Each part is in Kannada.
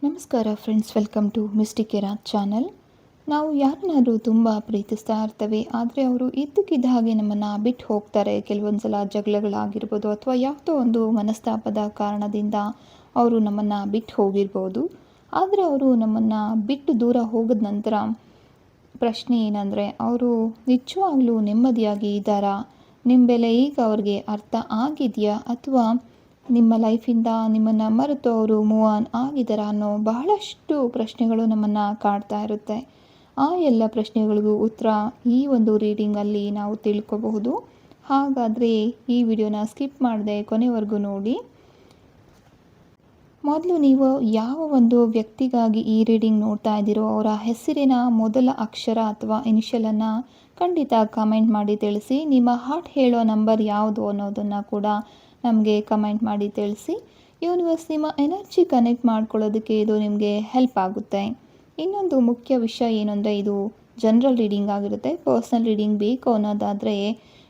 ನಮಸ್ಕಾರ ಫ್ರೆಂಡ್ಸ್, ವೆಲ್ಕಮ್ ಟು ಮಿಸ್ಟಿಕೆರಾ ಚಾನಲ್. ನಾವು ಯಾರನ್ನಾದರೂ ತುಂಬ ಪ್ರೀತಿಸ್ತಾ ಇರ್ತೇವೆ, ಆದರೆ ಅವರು ಇದ್ದಕ್ಕಿದ್ದ ಹಾಗೆ ನಮ್ಮನ್ನು ಬಿಟ್ಟು ಹೋಗ್ತಾರೆ. ಕೆಲವೊಂದು ಸಲ ಜಗಳಗಳಾಗಿರ್ಬೋದು ಅಥವಾ ಯಾವುದೋ ಒಂದು ಮನಸ್ತಾಪದ ಕಾರಣದಿಂದ ಅವರು ನಮ್ಮನ್ನು ಬಿಟ್ಟು ಹೋಗಿರ್ಬೋದು. ಆದರೆ ಅವರು ನಮ್ಮನ್ನು ಬಿಟ್ಟು ದೂರ ಹೋಗಿದ ನಂತರ ಪ್ರಶ್ನೆ ಏನಂದರೆ, ಅವರು ನಿಜವಾಗ್ಲೂ ನೆಮ್ಮದಿಯಾಗಿ ಇದ್ದಾರಾ? ನಿಮ್ಮ ಬೆಲೆ ಈಗ ಅವ್ರಿಗೆ ಅರ್ಥ ಆಗಿದೆಯಾ? ಅಥವಾ ನಿಮ್ಮ ಲೈಫಿಂದ ನಿಮ್ಮನ್ನು ಮರೆತು ಅವರು ಮೂವ್ ಆನ್ ಆಗಿದ್ದಾರಾ ಅನ್ನೋ ಬಹಳಷ್ಟು ಪ್ರಶ್ನೆಗಳು ನಮ್ಮನ್ನು ಕಾಡ್ತಾ ಇರುತ್ತೆ. ಆ ಎಲ್ಲ ಪ್ರಶ್ನೆಗಳಿಗೂ ಉತ್ತರ ಈ ಒಂದು ರೀಡಿಂಗಲ್ಲಿ ನಾವು ತಿಳ್ಕೋಬಹುದು. ಹಾಗಾದರೆ ಈ ವಿಡಿಯೋನ ಸ್ಕಿಪ್ ಮಾಡದೆ ಕೊನೆವರೆಗೂ ನೋಡಿ. ಮೊದಲು ನೀವು ಯಾವ ಒಂದು ವ್ಯಕ್ತಿಗಾಗಿ ಈ ರೀಡಿಂಗ್ ನೋಡ್ತಾ ಇದ್ದೀರೋ ಅವರ ಹೆಸರಿನ ಮೊದಲ ಅಕ್ಷರ ಅಥವಾ ಇನಿಷಿಯಲನ್ನು ಖಂಡಿತ ಕಮೆಂಟ್ ಮಾಡಿ ತಿಳಿಸಿ. ನಿಮ್ಮ ಹಾರ್ಟ್ ಹೇಳೋ ನಂಬರ್ ಯಾವುದು ಅನ್ನೋದನ್ನು ಕೂಡ ನಮಗೆ ಕಮೆಂಟ್ ಮಾಡಿ ತಿಳಿಸಿ. ಯೂನಿವರ್ಸ್ ನಿಮ್ಮ ಎನರ್ಜಿ ಕನೆಕ್ಟ್ ಮಾಡ್ಕೊಳ್ಳೋದಕ್ಕೆ ಇದು ನಿಮಗೆ ಹೆಲ್ಪ್ ಆಗುತ್ತೆ. ಇನ್ನೊಂದು ಮುಖ್ಯ ವಿಷಯ ಏನು ಅಂದರೆ, ಇದು ಜನರಲ್ ರೀಡಿಂಗ್ ಆಗಿರುತ್ತೆ. ಪರ್ಸ್ನಲ್ ರೀಡಿಂಗ್ ಬೇಕು ಅನ್ನೋದಾದರೆ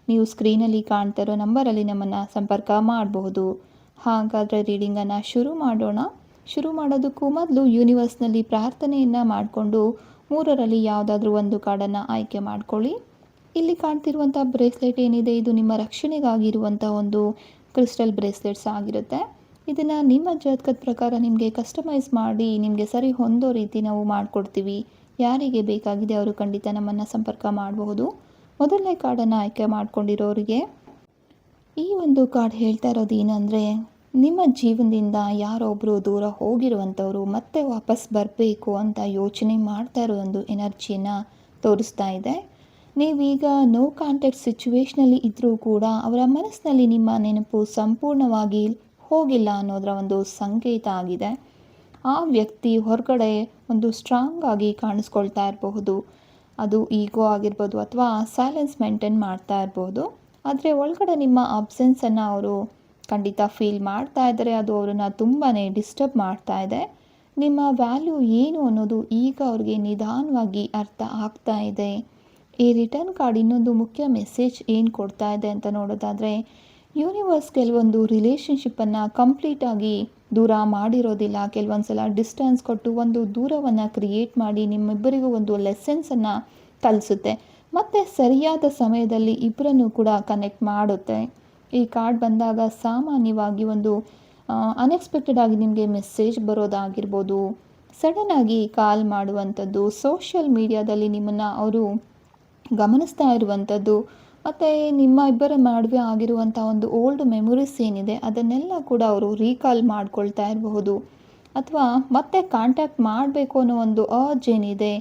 ನೀವು ಸ್ಕ್ರೀನಲ್ಲಿ ಕಾಣ್ತಾ ಇರೋ ನಂಬರಲ್ಲಿ ನಮ್ಮನ್ನು ಸಂಪರ್ಕ ಮಾಡಬಹುದು. ಹಾಗಾದರೆ ರೀಡಿಂಗನ್ನು ಶುರು ಮಾಡೋಣ. ಶುರು ಮಾಡೋದಕ್ಕೂ ಮೊದಲು ಯೂನಿವರ್ಸ್ನಲ್ಲಿ ಪ್ರಾರ್ಥನೆಯನ್ನು ಮಾಡಿಕೊಂಡು 3ರಲ್ಲಿ ಯಾವುದಾದ್ರೂ ಒಂದು ಕಾರ್ಡನ್ನು ಆಯ್ಕೆ ಮಾಡ್ಕೊಳ್ಳಿ. ಇಲ್ಲಿ ಕಾಣ್ತಿರುವಂಥ ಬ್ರೇಸ್ಲೆಟ್ ಏನಿದೆ, ಇದು ನಿಮ್ಮ ರಕ್ಷಣೆಗಾಗಿರುವಂಥ ಒಂದು ಕ್ರಿಸ್ಟಲ್ ಬ್ರೇಸ್ಲೆಟ್ಸ್ ಆಗಿರುತ್ತೆ. ಇದನ್ನು ನಿಮ್ಮ ಜಾತಕದ ಪ್ರಕಾರ ನಿಮಗೆ ಕಸ್ಟಮೈಸ್ ಮಾಡಿ ನಿಮಗೆ ಸರಿ ಹೊಂದೋ ರೀತಿ ನಾವು ಮಾಡಿಕೊಡ್ತೀವಿ. ಯಾರಿಗೆ ಬೇಕಾಗಿದೆ ಅವರು ಖಂಡಿತ ನಮ್ಮನ್ನು ಸಂಪರ್ಕ ಮಾಡಬಹುದು. ಮೊದಲನೇ ಕಾರ್ಡನ್ನು ಆಯ್ಕೆ ಮಾಡ್ಕೊಂಡಿರೋರಿಗೆ ಈ ಒಂದು ಕಾರ್ಡ್ ಹೇಳ್ತಾ ಇರೋದು ಏನಂದರೆ, ನಿಮ್ಮ ಜೀವನದಿಂದ ಯಾರೊಬ್ಬರು ದೂರ ಹೋಗಿರುವಂಥವ್ರು ಮತ್ತೆ ವಾಪಸ್ ಬರಬೇಕು ಅಂತ ಯೋಚನೆ ಮಾಡ್ತಾ ಇರೋ ಒಂದು ಎನರ್ಜಿಯನ್ನು ತೋರಿಸ್ತಾ ಇದೆ. ನೀವೀಗ ನೋ ಕಾಂಟ್ಯಾಕ್ಟ್ ಸಿಚುವೇಶ್ನಲ್ಲಿ ಇದ್ದರೂ ಕೂಡ ಅವರ ಮನಸ್ಸಿನಲ್ಲಿ ನಿಮ್ಮ ನೆನಪು ಸಂಪೂರ್ಣವಾಗಿ ಹೋಗಿಲ್ಲ ಅನ್ನೋದರ ಒಂದು ಸಂಕೇತ ಆಗಿದೆ. ಆ ವ್ಯಕ್ತಿ ಹೊರಗಡೆ ಒಂದು ಸ್ಟ್ರಾಂಗ್ ಆಗಿ ಕಾಣಿಸ್ಕೊಳ್ತಾ ಇರಬಹುದು. ಅದು ಈಗೋ ಆಗಿರ್ಬೋದು ಅಥವಾ ಸೈಲೆನ್ಸ್ ಮೇಂಟೈನ್ ಮಾಡ್ತಾ ಇರಬಹುದು. ಆದರೆ ಒಳಗಡೆ ನಿಮ್ಮ ಅಬ್ಸೆನ್ಸನ್ನು ಅವರು ಖಂಡಿತ ಫೀಲ್ ಮಾಡ್ತಾ ಇದ್ದಾರೆ. ಅದು ಅವರನ್ನು ತುಂಬಾ ಡಿಸ್ಟರ್ಬ್ ಮಾಡ್ತಾ ಇದೆ. ನಿಮ್ಮ ವ್ಯಾಲ್ಯೂ ಏನು ಅನ್ನೋದು ಈಗ ಅವ್ರಿಗೆ ನಿಧಾನವಾಗಿ ಅರ್ಥ ಆಗ್ತಾ ಇದೆ. ಈ ರಿಟರ್ನ್ ಕಾರ್ಡ್ ಇನ್ನೊಂದು ಮುಖ್ಯ ಮೆಸೇಜ್ ಏನು ಕೊಡ್ತಾ ಇದೆ ಅಂತ ನೋಡೋದಾದರೆ, ಯೂನಿವರ್ಸ್ ಕೆಲವೊಂದು ರಿಲೇಷನ್ಶಿಪ್ಪನ್ನು ಕಂಪ್ಲೀಟಾಗಿ ದೂರ ಮಾಡಿರೋದಿಲ್ಲ. ಕೆಲವೊಂದು ಸಲ ಡಿಸ್ಟೆನ್ಸ್ ಕೊಟ್ಟು ಒಂದು ದೂರವನ್ನು ಕ್ರಿಯೇಟ್ ಮಾಡಿ ನಿಮ್ಮಿಬ್ಬರಿಗೂ ಒಂದು ಲೆಸನ್ಸನ್ನು ಕಲಿಸುತ್ತೆ ಮತ್ತು ಸರಿಯಾದ ಸಮಯದಲ್ಲಿ ಇಬ್ಬರನ್ನು ಕೂಡ ಕನೆಕ್ಟ್ ಮಾಡುತ್ತೆ. ಈ ಕಾರ್ಡ್ ಬಂದಾಗ ಸಾಮಾನ್ಯವಾಗಿ ಒಂದು ಅನ್ಎಕ್ಸ್ಪೆಕ್ಟೆಡ್ ಆಗಿ ನಿಮಗೆ ಮೆಸೇಜ್ ಬರೋದಾಗಿರ್ಬೋದು, ಸಡನ್ನಾಗಿ ಕಾಲ್ ಮಾಡುವಂಥದ್ದು, ಸೋಷಿಯಲ್ ಮೀಡಿಯಾದಲ್ಲಿ ನಿಮ್ಮನ್ನು ಅವರು ಗಮನಿಸ್ತಾ ಇರುವಂಥದ್ದು ಮತ್ತು ನಿಮ್ಮ ಇಬ್ಬರ ನಡುವೆ ಆಗಿರುವಂಥ ಒಂದು ಓಲ್ಡ್ ಮೆಮೊರೀಸ್ ಏನಿದೆ ಅದನ್ನೆಲ್ಲ ಕೂಡ ಅವರು ರೀಕಾಲ್ ಮಾಡ್ಕೊಳ್ತಾ ಇರಬಹುದು. ಅಥವಾ ಮತ್ತೆ ಕಾಂಟ್ಯಾಕ್ಟ್ ಮಾಡಬೇಕು ಅನ್ನೋ ಒಂದು ಅರ್ಜ್ ಏನಿದೆ,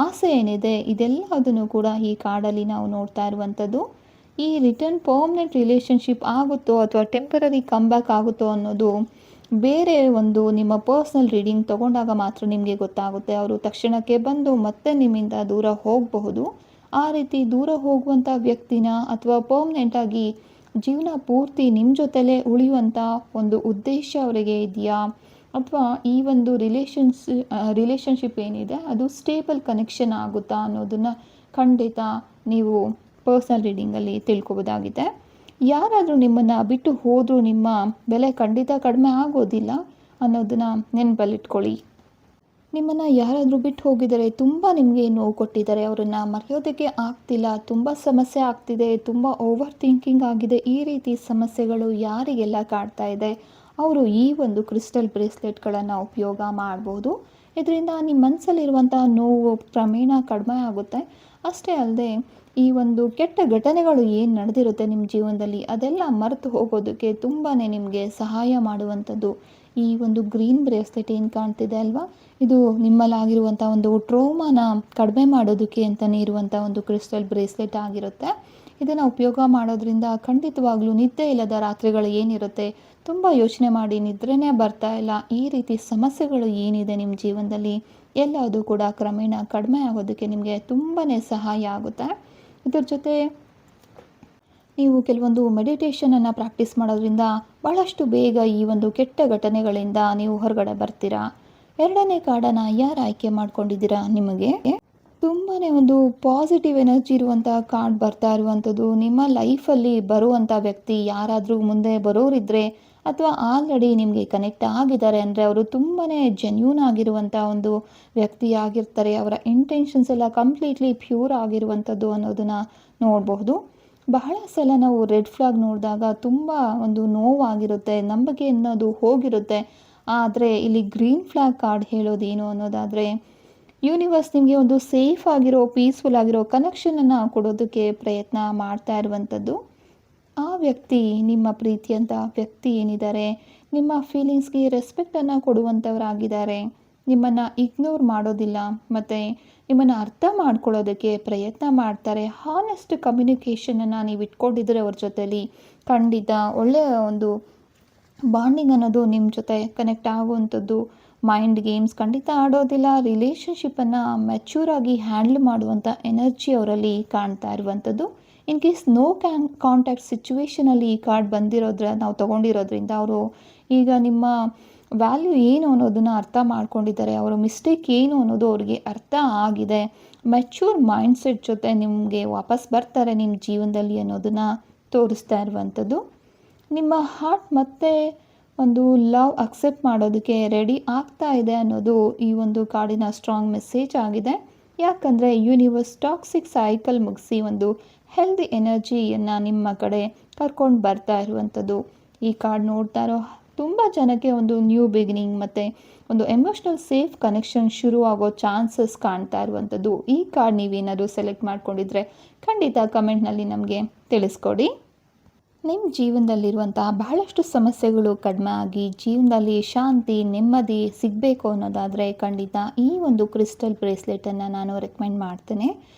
ಆಸೆ ಏನಿದೆ, ಇದೆಲ್ಲದನ್ನು ಕೂಡ ಈ ಕಾರ್ಡಲ್ಲಿ ನಾವು ನೋಡ್ತಾ ಇರುವಂಥದ್ದು. ಈ ರಿಟರ್ನ್ ಪರ್ಮನೆಂಟ್ ರಿಲೇಷನ್ಶಿಪ್ ಆಗುತ್ತೋ ಅಥವಾ ಟೆಂಪರರಿ ಕಮ್ಬ್ಯಾಕ್ ಆಗುತ್ತೋ ಅನ್ನೋದು ಬೇರೆ ಒಂದು ನಿಮ್ಮ ಪರ್ಸ್ನಲ್ ರೀಡಿಂಗ್ ತೊಗೊಂಡಾಗ ಮಾತ್ರ ನಿಮಗೆ ಗೊತ್ತಾಗುತ್ತೆ. ಅವರು ತಕ್ಷಣಕ್ಕೆ ಬಂದು ಮತ್ತೆ ನಿಮ್ಮಿಂದ ದೂರ ಹೋಗಬಹುದು. ಆ ರೀತಿ ದೂರ ಹೋಗುವಂಥ ವ್ಯಕ್ತಿನ ಅಥವಾ ಪರ್ಮನೆಂಟಾಗಿ ಜೀವನ ಪೂರ್ತಿ ನಿಮ್ಮ ಜೊತೆಲೇ ಉಳಿಯುವಂಥ ಒಂದು ಉದ್ದೇಶ ಅವರಿಗೆ ಇದೆಯಾ? ಅಥವಾ ಈ ಒಂದು ರಿಲೇಷನ್ಶಿಪ್ ಏನಿದೆ ಅದು ಸ್ಟೇಬಲ್ ಕನೆಕ್ಷನ್ ಆಗುತ್ತಾ ಅನ್ನೋದನ್ನು ಖಂಡಿತ ನೀವು ಪರ್ಸ್ನಲ್ ರೀಡಿಂಗಲ್ಲಿ ತಿಳ್ಕೊಬೋದಾಗಿದೆ. ಯಾರಾದರೂ ನಿಮ್ಮನ್ನು ಬಿಟ್ಟು ಹೋದರೂ ನಿಮ್ಮ ಬೆಲೆ ಖಂಡಿತ ಕಡಿಮೆ ಆಗೋದಿಲ್ಲ ಅನ್ನೋದನ್ನು ನೆನಪಲ್ಲಿಟ್ಕೊಳ್ಳಿ. ನಿಮ್ಮನ್ನು ಯಾರಾದರೂ ಬಿಟ್ಟು ಹೋಗಿದ್ದಾರೆ, ತುಂಬ ನಿಮಗೆ ನೋವು ಕೊಟ್ಟಿದ್ದಾರೆ, ಅವರನ್ನು ಮರೆಯೋದಕ್ಕೆ ಆಗ್ತಿಲ್ಲ, ತುಂಬ ಸಮಸ್ಯೆ ಆಗ್ತಿದೆ, ತುಂಬ ಓವರ್ ಥಿಂಕಿಂಗ್ ಆಗಿದೆ, ಈ ರೀತಿ ಸಮಸ್ಯೆಗಳು ಯಾರಿಗೆಲ್ಲ ಕಾಡ್ತಾ ಇದೆ ಅವರು ಈ ಒಂದು ಕ್ರಿಸ್ಟಲ್ ಬ್ರೇಸ್ಲೆಟ್ಗಳನ್ನು ಉಪಯೋಗ ಮಾಡ್ಬೋದು. ಇದರಿಂದ ನಿಮ್ಮ ಮನಸ್ಸಲ್ಲಿರುವಂಥ ನೋವು ಕ್ರಮೇಣ ಕಡಿಮೆ ಆಗುತ್ತೆ. ಅಷ್ಟೇ ಅಲ್ಲದೆ ಈ ಒಂದು ಕೆಟ್ಟ ಘಟನೆಗಳು ಏನು ನಡೆದಿರುತ್ತೆ ನಿಮ್ಮ ಜೀವನದಲ್ಲಿ ಅದೆಲ್ಲ ಮರೆತು ಹೋಗೋದಕ್ಕೆ ತುಂಬಾ ನಿಮಗೆ ಸಹಾಯ ಮಾಡುವಂಥದ್ದು ಈ ಒಂದು ಗ್ರೀನ್ ಬ್ರೇಸ್ಲೆಟ್ ಏನು ಕಾಣ್ತಿದೆ ಅಲ್ವಾ, ಇದು ನಿಮ್ಮಲ್ಲಾಗಿರುವಂಥ ಒಂದು ಟ್ರೋಮಾನ ಕಡಿಮೆ ಮಾಡೋದಕ್ಕೆ ಅಂತಲೇ ಇರುವಂಥ ಒಂದು ಕ್ರಿಸ್ಟಲ್ ಬ್ರೇಸ್ಲೆಟ್ ಆಗಿರುತ್ತೆ. ಇದನ್ನು ಉಪಯೋಗ ಮಾಡೋದ್ರಿಂದ ಖಂಡಿತವಾಗ್ಲೂ ನಿದ್ದೆ ಇಲ್ಲದ ರಾತ್ರಿಗಳು ಏನಿರುತ್ತೆ, ತುಂಬ ಯೋಚನೆ ಮಾಡಿ ನಿದ್ರೆನೇ ಬರ್ತಾ ಇಲ್ಲ, ಈ ರೀತಿ ಸಮಸ್ಯೆಗಳು ಏನಿದೆ ನಿಮ್ಮ ಜೀವನದಲ್ಲಿ ಎಲ್ಲದೂ ಕೂಡ ಕ್ರಮೇಣ ಕಡಿಮೆ ಆಗೋದಕ್ಕೆ ನಿಮಗೆ ತುಂಬಾ ಸಹಾಯ ಆಗುತ್ತೆ. ಇದರ ಜೊತೆ ನೀವು ಕೆಲವೊಂದು ಮೆಡಿಟೇಷನನ್ನು ಪ್ರಾಕ್ಟೀಸ್ ಮಾಡೋದ್ರಿಂದ ಬಹಳಷ್ಟು ಬೇಗ ಈ ಒಂದು ಕೆಟ್ಟ ಘಟನೆಗಳಿಂದ ನೀವು ಹೊರಗಡೆ ಬರ್ತೀರಾ. 2ನೇ ಕಾರ್ಡನ್ನು ಯಾರು ಆಯ್ಕೆ ಮಾಡ್ಕೊಂಡಿದ್ದೀರಾ, ನಿಮಗೆ ತುಂಬಾ ಒಂದು ಪಾಸಿಟಿವ್ ಎನರ್ಜಿ ಇರುವಂಥ ಕಾರ್ಡ್ ಬರ್ತಾ ಇರುವಂಥದ್ದು. ನಿಮ್ಮ ಲೈಫಲ್ಲಿ ಬರುವಂಥ ವ್ಯಕ್ತಿ ಯಾರಾದರೂ ಮುಂದೆ ಬರೋರಿದ್ದರೆ ಅಥವಾ ಆಲ್ರೆಡಿ ನಿಮಗೆ ಕನೆಕ್ಟ್ ಆಗಿದ್ದಾರೆ ಅಂದರೆ ಅವರು ತುಂಬಾ ಜೆನ್ಯೂನ್ ಆಗಿರುವಂಥ ಒಂದು ವ್ಯಕ್ತಿ ಆಗಿರ್ತಾರೆ. ಅವರ ಇಂಟೆನ್ಷನ್ಸ್ ಎಲ್ಲ ಕಂಪ್ಲೀಟ್ಲಿ ಪ್ಯೂರ್ ಆಗಿರುವಂಥದ್ದು ಅನ್ನೋದನ್ನು ನೋಡಬಹುದು. ಬಹಳ ಸಲ ನಾವು ರೆಡ್ ಫ್ಲಾಗ್ ನೋಡಿದಾಗ ತುಂಬ ಒಂದು ನೋವಾಗಿರುತ್ತೆ, ನಂಬಿಕೆ ಅನ್ನೋದು ಹೋಗಿರುತ್ತೆ. ಆದರೆ ಇಲ್ಲಿ ಗ್ರೀನ್ ಫ್ಲಾಗ್ ಕಾರ್ಡ್ ಹೇಳೋದೇನು ಅನ್ನೋದಾದರೆ, ಯೂನಿವರ್ಸ್ ನಿಮಗೆ ಒಂದು ಸೇಫ್ ಆಗಿರೋ, ಪೀಸ್ಫುಲ್ ಆಗಿರೋ ಕನೆಕ್ಷನನ್ನು ಕೊಡೋದಕ್ಕೆ ಪ್ರಯತ್ನ ಮಾಡ್ತಾ ಇರುವಂಥದ್ದು. ಆ ವ್ಯಕ್ತಿ, ನಿಮ್ಮ ಪ್ರೀತಿಯಂಥ ವ್ಯಕ್ತಿ ಏನಿದ್ದಾರೆ, ನಿಮ್ಮ ಫೀಲಿಂಗ್ಸ್ಗೆ ರೆಸ್ಪೆಕ್ಟನ್ನು ಕೊಡುವಂಥವರಾಗಿದ್ದಾರೆ. ನಿಮ್ಮನ್ನು ಇಗ್ನೋರ್ ಮಾಡೋದಿಲ್ಲ ಮತ್ತು ನಿಮ್ಮನ್ನು ಅರ್ಥ ಮಾಡ್ಕೊಳ್ಳೋದಕ್ಕೆ ಪ್ರಯತ್ನ ಮಾಡ್ತಾರೆ. ಹಾನೆಸ್ಟ್ ಕಮ್ಯುನಿಕೇಷನನ್ನು ನೀವು ಇಟ್ಕೊಂಡಿದ್ರೆ ಅವ್ರ ಜೊತೆಲಿ ಖಂಡಿತ ಒಳ್ಳೆಯ ಒಂದು ಬಾಂಡಿಂಗ್ ಅನ್ನೋದು ನಿಮ್ಮ ಜೊತೆ ಕನೆಕ್ಟ್ ಆಗುವಂಥದ್ದು. ಮೈಂಡ್ ಗೇಮ್ಸ್ ಖಂಡಿತ ಆಡೋದಿಲ್ಲ. ರಿಲೇಷನ್ಶಿಪ್ಪನ್ನು ಮೆಚ್ಯೂರಾಗಿ ಹ್ಯಾಂಡಲ್ ಮಾಡುವಂಥ ಎನರ್ಜಿ ಅವರಲ್ಲಿ ಕಾಣ್ತಾ ಇರುವಂಥದ್ದು. ಇನ್ ಕೇಸ್ ನೋ ಕಾಂಟ್ಯಾಕ್ಟ್ ಸಿಚುವೇಷನಲ್ಲಿ ಈ ಕಾರ್ಡ್ ನಾವು ತೊಗೊಂಡಿರೋದ್ರಿಂದ ಅವರು ಈಗ ನಿಮ್ಮ ವ್ಯಾಲ್ಯೂ ಏನು ಅನ್ನೋದನ್ನು ಅರ್ಥ ಮಾಡ್ಕೊಂಡಿದ್ದಾರೆ. ಅವರ ಮಿಸ್ಟೇಕ್ ಏನು ಅನ್ನೋದು ಅವ್ರಿಗೆ ಅರ್ಥ ಆಗಿದೆ. ಮೆಚ್ಯೂರ್ ಮೈಂಡ್ಸೆಟ್ ಜೊತೆ ನಿಮಗೆ ವಾಪಸ್ ಬರ್ತಾರೆ ನಿಮ್ಮ ಜೀವನದಲ್ಲಿ ಅನ್ನೋದನ್ನು ತೋರಿಸ್ತಾ ಇರುವಂಥದ್ದು. ನಿಮ್ಮ ಹಾರ್ಟ್ ಮತ್ತೆ ಒಂದು ಲವ್ ಅಕ್ಸೆಪ್ಟ್ ಮಾಡೋದಕ್ಕೆ ರೆಡಿ ಆಗ್ತಾ ಇದೆ ಅನ್ನೋದು ಈ ಒಂದು ಕಾರ್ಡಿನ ಸ್ಟ್ರಾಂಗ್ ಮೆಸೇಜ್ ಆಗಿದೆ. ಯಾಕಂದರೆ ಯೂನಿವರ್ಸ್ ಟಾಕ್ಸಿಕ್ ಸೈಕಲ್ ಮುಗಿಸಿ ಒಂದು ಹೆಲ್ದಿ ಎನರ್ಜಿಯನ್ನು ನಿಮ್ಮ ಕಡೆ ಕರ್ಕೊಂಡು ಬರ್ತಾ ಇರುವಂಥದ್ದು. ಈ ಕಾರ್ಡ್ ನೋಡ್ತಾ ಇರೋ ತುಂಬ ಜನಕ್ಕೆ ಒಂದು ನ್ಯೂ ಬಿಗಿನಿಂಗ್ ಮತ್ತು ಒಂದು ಎಮೋಷ್ನಲ್ ಸೇಫ್ ಕನೆಕ್ಷನ್ ಶುರು ಆಗೋ ಚಾನ್ಸಸ್ ಕಾಣ್ತಾ ಇರುವಂಥದ್ದು. ಈ ಕಾರ್ಡ್ ನೀವೇನಾದರೂ ಸೆಲೆಕ್ಟ್ ಮಾಡ್ಕೊಂಡಿದ್ರೆ ಖಂಡಿತ ಕಮೆಂಟ್ನಲ್ಲಿ ನಮಗೆ ತಿಳಿಸ್ಕೊಡಿ. ನಿಮ್ಮ ಜೀವನದಲ್ಲಿರುವಂತಹ ಬಹಳಷ್ಟು ಸಮಸ್ಯೆಗಳು ಕಡಿಮೆ ಆಗಿ ಜೀವನದಲ್ಲಿ ಶಾಂತಿ, ನೆಮ್ಮದಿ ಸಿಗಬೇಕು ಅನ್ನೋದಾದರೆ ಖಂಡಿತ ಈ ಒಂದು ಕ್ರಿಸ್ಟಲ್ ಬ್ರೇಸ್ಲೆಟನ್ನು ನಾನು ರೆಕಮೆಂಡ್ ಮಾಡ್ತೇನೆ.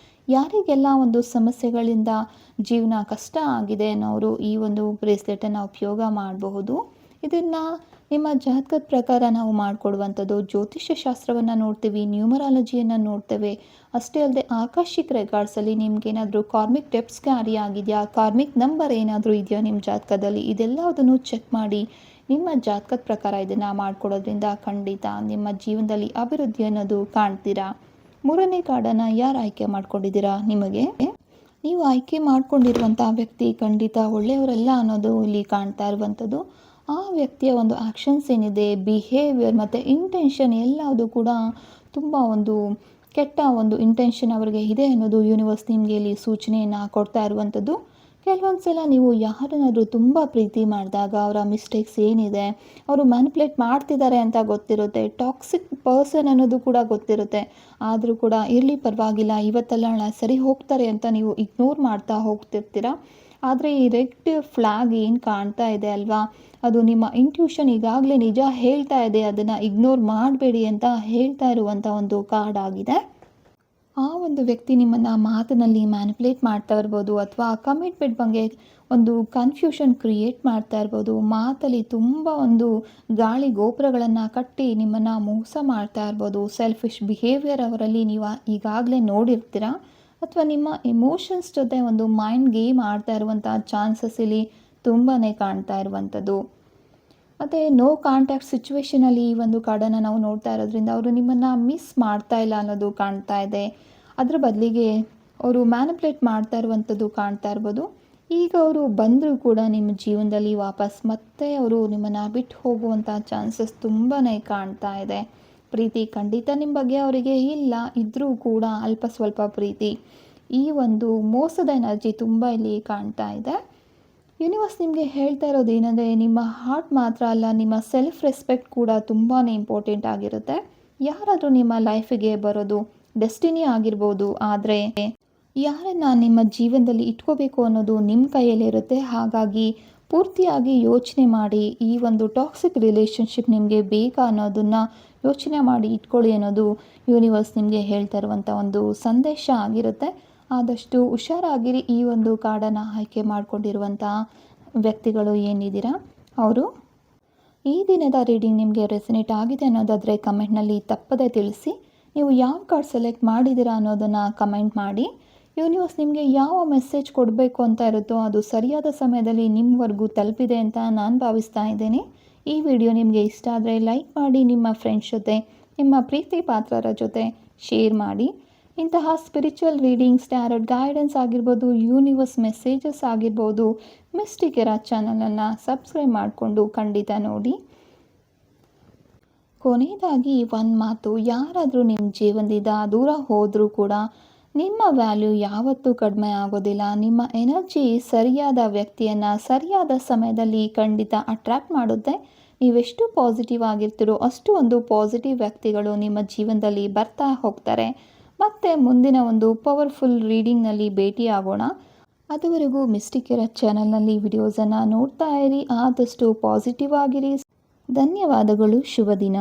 ಯಾರಿಗೆಲ್ಲ ಒಂದು ಸಮಸ್ಯೆಗಳಿಂದ ಜೀವನ ಕಷ್ಟ ಆಗಿದೆ ಅನ್ನೋರು ಈ ಒಂದು ಬ್ರೇಸ್ಲೆಟನ್ನು ಉಪಯೋಗ ಮಾಡಬಹುದು. ಇದನ್ನು ನಿಮ್ಮ ಜಾತಕದ ಪ್ರಕಾರ ನಾವು ಮಾಡಿಕೊಡುವಂಥದ್ದು. ಜ್ಯೋತಿಷ್ಯ ಶಾಸ್ತ್ರವನ್ನು ನೋಡ್ತೀವಿ, ನ್ಯೂಮರಾಲಜಿಯನ್ನು ನೋಡ್ತೇವೆ. ಅಷ್ಟೇ ಅಲ್ಲದೆ ಆಕಾಶಿಕ್ ರೆಕಾರ್ಡ್ಸಲ್ಲಿ ನಿಮ್ಗೇನಾದರೂ ಕಾರ್ಮಿಕ್ ಡೆಪ್ಸ್ ಕ್ಯಾರಿ ಆಗಿದೆಯಾ, ಕಾರ್ಮಿಕ್ ನಂಬರ್ ಏನಾದರೂ ಇದೆಯಾ ನಿಮ್ಮ ಜಾತಕದಲ್ಲಿ, ಇದೆಲ್ಲದನ್ನು ಚೆಕ್ ಮಾಡಿ ನಿಮ್ಮ ಜಾತಕದ ಪ್ರಕಾರ ಇದನ್ನು ಮಾಡಿಕೊಡೋದ್ರಿಂದ ಖಂಡಿತ ನಿಮ್ಮ ಜೀವನದಲ್ಲಿ ಅಭಿವೃದ್ಧಿ ಅನ್ನೋದು ಕಾಣ್ತೀರಾ. ಮೂರನೇ ಕಾರ್ಡನ್ನು ಯಾರು ಆಯ್ಕೆ ಮಾಡ್ಕೊಂಡಿದ್ದೀರಾ? ನೀವು ಆಯ್ಕೆ ಮಾಡ್ಕೊಂಡಿರುವಂಥ ವ್ಯಕ್ತಿ ಖಂಡಿತ ಒಳ್ಳೆಯವರಲ್ಲ ಅನ್ನೋದು ಇಲ್ಲಿ ಕಾಣ್ತಾ ಇರುವಂಥದ್ದು. ಆ ವ್ಯಕ್ತಿಯ ಒಂದು ಆ್ಯಕ್ಷನ್ಸ್ ಏನಿದೆ, ಬಿಹೇವಿಯರ್ ಮತ್ತು ಇಂಟೆನ್ಷನ್ ಎಲ್ಲವುದು ಕೂಡ ತುಂಬ ಒಂದು ಕೆಟ್ಟ ಒಂದು ಇಂಟೆನ್ಷನ್ ಅವರಿಗೆ ಇದೆ ಅನ್ನೋದು ಯೂನಿವರ್ಸ್ ನಿಮಗೆ ಇಲ್ಲಿ ಸೂಚನೆಯನ್ನು ಕೊಡ್ತಾ ಇರುವಂಥದ್ದು. ಕೆಲವೊಂದು ಸಲ ನೀವು ಯಾರನ್ನಾದರೂ ತುಂಬ ಪ್ರೀತಿ ಮಾಡಿದಾಗ ಅವರ ಮಿಸ್ಟೇಕ್ಸ್ ಏನಿದೆ, ಅವರು ಮ್ಯಾನಿಪ್ಯುಲೇಟ್ ಮಾಡ್ತಿದ್ದಾರೆ ಅಂತ ಗೊತ್ತಿರುತ್ತೆ, ಟಾಕ್ಸಿಕ್ ಪರ್ಸನ್ ಅನ್ನೋದು ಕೂಡ ಗೊತ್ತಿರುತ್ತೆ. ಆದರೂ ಕೂಡ ಇರಲಿ ಪರವಾಗಿಲ್ಲ, ಇವತ್ತೆಲ್ಲ ನಾಳೆ ಸರಿ ಹೋಗ್ತಾರೆ ಅಂತ ನೀವು ಇಗ್ನೋರ್ ಮಾಡ್ತಾ ಹೋಗ್ತಿರ್ತೀರ. ಆದರೆ ಈ ರೆಡ್ ಫ್ಲಾಗ್ ಏನು ಕಾಣ್ತಾ ಇದೆ ಅಲ್ವಾ, ಅದು ನಿಮ್ಮ ಇಂಟ್ಯೂಷನ್ ಈಗಾಗಲೇ ನಿಜ ಹೇಳ್ತಾ ಇದೆ, ಅದನ್ನು ಇಗ್ನೋರ್ ಮಾಡಬೇಡಿ ಅಂತ ಹೇಳ್ತಾ ಇರುವಂಥ ಒಂದು ಕಾರ್ಡ್ ಆಗಿದೆ. ಆ ಒಂದು ವ್ಯಕ್ತಿ ನಿಮ್ಮನ್ನು ಮಾತಿನಲ್ಲಿ ಮ್ಯಾನಿಪ್ಯುಲೇಟ್ ಮಾಡ್ತಾ ಇರ್ಬೋದು, ಅಥವಾ ಕಮಿಟ್ಮೆಂಟ್ ಬಗ್ಗೆ ಒಂದು ಕನ್ಫ್ಯೂಷನ್ ಕ್ರಿಯೇಟ್ ಮಾಡ್ತಾ ಇರ್ಬೋದು. ಮಾತಲ್ಲಿ ತುಂಬ ಒಂದು ಗಾಳಿ ಗೋಪುರಗಳನ್ನು ಕಟ್ಟಿ ನಿಮ್ಮನ್ನು ಮೋಸ ಮಾಡ್ತಾ ಇರ್ಬೋದು. ಸೆಲ್ಫಿಶ್ ಬಿಹೇವಿಯರ್ ಅವರಲ್ಲಿ ನೀವು ಈಗಾಗಲೇ ನೋಡಿರ್ತೀರ. ಅಥವಾ ನಿಮ್ಮ ಎಮೋಷನ್ಸ್ ಜೊತೆ ಒಂದು ಮೈಂಡ್ ಗೇಮ್ ಆಡ್ತಾ ಇರುವಂಥ ಚಾನ್ಸಸ್ ಇಲ್ಲಿ ತುಂಬಾ ಕಾಣ್ತಾ ಇರುವಂಥದ್ದು. ಮತ್ತು ನೋ ಕಾಂಟ್ಯಾಕ್ಟ್ ಸಿಚುವೇಷನಲ್ಲಿ ಈ ಒಂದು ಕಾರ್ಡನ್ನು ನಾವು ನೋಡ್ತಾ ಇರೋದ್ರಿಂದ ಅವರು ನಿಮ್ಮನ್ನು ಮಿಸ್ ಮಾಡ್ತಾ ಇಲ್ಲ ಅನ್ನೋದು ಕಾಣ್ತಾ ಇದೆ. ಅದರ ಬದಲಿಗೆ ಅವರು ಮ್ಯಾನಿಪ್ಯುಲೇಟ್ ಮಾಡ್ತಾ ಇರುವಂಥದ್ದು ಕಾಣ್ತಾ ಇರ್ಬೋದು. ಈಗ ಅವರು ಬಂದರೂ ಕೂಡ ನಿಮ್ಮ ಜೀವನದಲ್ಲಿ ವಾಪಸ್ ಮತ್ತೆ ಅವರು ನಿಮ್ಮನ್ನು ಬಿಟ್ಟು ಹೋಗುವಂಥ ಚಾನ್ಸಸ್ ತುಂಬಾ ಕಾಣ್ತಾ ಇದೆ. ಪ್ರೀತಿ ಖಂಡಿತ ನಿಮ್ಮ ಬಗ್ಗೆ ಅವರಿಗೆ ಇಲ್ಲ, ಇದ್ದರೂ ಕೂಡ ಅಲ್ಪ ಸ್ವಲ್ಪ ಪ್ರೀತಿ. ಈ ಒಂದು ಮೋಸದ ಎನರ್ಜಿ ತುಂಬ ಇಲ್ಲಿ ಕಾಣ್ತಾ ಇದೆ. ಯೂನಿವರ್ಸ್ ನಿಮಗೆ ಹೇಳ್ತಾ ಇರೋದು ಏನಂದರೆ, ನಿಮ್ಮ ಹಾರ್ಟ್ ಮಾತ್ರ ಅಲ್ಲ, ನಿಮ್ಮ ಸೆಲ್ಫ್ ರೆಸ್ಪೆಕ್ಟ್ ಕೂಡ ತುಂಬಾ ಇಂಪಾರ್ಟೆಂಟ್ ಆಗಿರುತ್ತೆ. ಯಾರಾದರೂ ನಿಮ್ಮ ಲೈಫಿಗೆ ಬರೋದು ಡೆಸ್ಟಿನಿ ಆಗಿರ್ಬೋದು, ಆದರೆ ಯಾರನ್ನು ನಿಮ್ಮ ಜೀವನದಲ್ಲಿ ಇಟ್ಕೋಬೇಕು ಅನ್ನೋದು ನಿಮ್ಮ ಕೈಯಲ್ಲಿರುತ್ತೆ. ಹಾಗಾಗಿ ಪೂರ್ತಿಯಾಗಿ ಯೋಚನೆ ಮಾಡಿ, ಈ ಒಂದು ಟಾಕ್ಸಿಕ್ ರಿಲೇಷನ್ಶಿಪ್ ನಿಮಗೆ ಬೇಕಾ ಅನ್ನೋದನ್ನು ಯೋಚನೆ ಮಾಡಿ ಇಟ್ಕೊಳ್ಳಿ ಅನ್ನೋದು ಯೂನಿವರ್ಸ್ ನಿಮಗೆ ಹೇಳ್ತಾ ಇರುವಂಥ ಒಂದು ಸಂದೇಶ ಆಗಿರುತ್ತೆ. ಆದಷ್ಟು ಹುಷಾರಾಗಿರಿ. ಈ ಒಂದು ಕಾರ್ಡನ್ನು ಆಯ್ಕೆ ಮಾಡಿಕೊಂಡಿರುವಂಥ ವ್ಯಕ್ತಿಗಳು ಏನಿದ್ದೀರಾ ಅವರು. ಈ ದಿನದ ರೀಡಿಂಗ್ ನಿಮಗೆ ರೆಸನೇಟ್ ಆಗಿದೆ ಅನ್ನೋದಾದರೆ ಕಮೆಂಟ್ನಲ್ಲಿ ತಪ್ಪದೇ ತಿಳಿಸಿ. ನೀವು ಯಾವ ಕಾರ್ಡ್ ಸೆಲೆಕ್ಟ್ ಮಾಡಿದ್ದೀರಾ ಅನ್ನೋದನ್ನು ಕಮೆಂಟ್ ಮಾಡಿ. ಯೂನಿವರ್ಸ್ ನಿಮಗೆ ಯಾವ ಮೆಸೇಜ್ ಕೊಡಬೇಕು ಅಂತ ಇರುತ್ತೋ ಅದು ಸರಿಯಾದ ಸಮಯದಲ್ಲಿ ನಿಮ್ಮವರೆಗೂ ತಲುಪಿದೆ ಅಂತ ನಾನು ಭಾವಿಸ್ತಾ ಇದ್ದೇನೆ. ಈ ವಿಡಿಯೋ ನಿಮಗೆ ಇಷ್ಟ ಆದರೆ ಲೈಕ್ ಮಾಡಿ, ನಿಮ್ಮ ಫ್ರೆಂಡ್ಸ್ ಜೊತೆ, ನಿಮ್ಮ ಪ್ರೀತಿ ಪಾತ್ರರ ಜೊತೆ ಶೇರ್ ಮಾಡಿ. ಇಂತಹ ಸ್ಪಿರಿಚುವಲ್ ರೀಡಿಂಗ್ಸ್, ಟ್ಯಾರೋಟ್ ಗೈಡೆನ್ಸ್ ಆಗಿರ್ಬೋದು, ಯೂನಿವರ್ಸ್ ಮೆಸೇಜಸ್ ಆಗಿರ್ಬೋದು, ಮಿಸ್ಟಿಕ್ ಎರಾ ಚಾನಲನ್ನು ಸಬ್ಸ್ಕ್ರೈಬ್ ಮಾಡಿಕೊಂಡು ಖಂಡಿತ ನೋಡಿ. ಕೊನೆಯದಾಗಿ ಒಂದು ಮಾತು, ಯಾರಾದರೂ ನಿಮ್ಮ ಜೀವನದಿಂದ ದೂರ ಹೋದರೂ ಕೂಡ ನಿಮ್ಮ ವ್ಯಾಲ್ಯೂ ಯಾವತ್ತೂ ಕಡಿಮೆ ಆಗೋದಿಲ್ಲ. ನಿಮ್ಮ ಎನರ್ಜಿ ಸರಿಯಾದ ವ್ಯಕ್ತಿಯನ್ನು ಸರಿಯಾದ ಸಮಯದಲ್ಲಿ ಖಂಡಿತ ಅಟ್ರ್ಯಾಕ್ಟ್ ಮಾಡುತ್ತೆ. ನೀವೆಷ್ಟು ಪಾಸಿಟಿವ್ ಆಗಿರ್ತೀರೋ ಅಷ್ಟು ಒಂದು ಪಾಸಿಟಿವ್ ವ್ಯಕ್ತಿಗಳು ನಿಮ್ಮ ಜೀವನದಲ್ಲಿ ಬರ್ತಾ ಹೋಗ್ತಾರೆ. ಮತ್ತೆ ಮುಂದಿನ ಒಂದು ಪವರ್ಫುಲ್ ರೀಡಿಂಗ್ನಲ್ಲಿ ಭೇಟಿಯಾಗೋಣ. ಅದುವರೆಗೂ ಮಿಸ್ಟಿಕ್ ಎರಾ ಚಾನಲ್ನಲ್ಲಿ ವಿಡಿಯೋಸನ್ನು ನೋಡ್ತಾ ಇರಿ. ಆದಷ್ಟು ಪಾಸಿಟಿವ್ ಆಗಿರಿ. ಧನ್ಯವಾದಗಳು. ಶುಭ ದಿನ.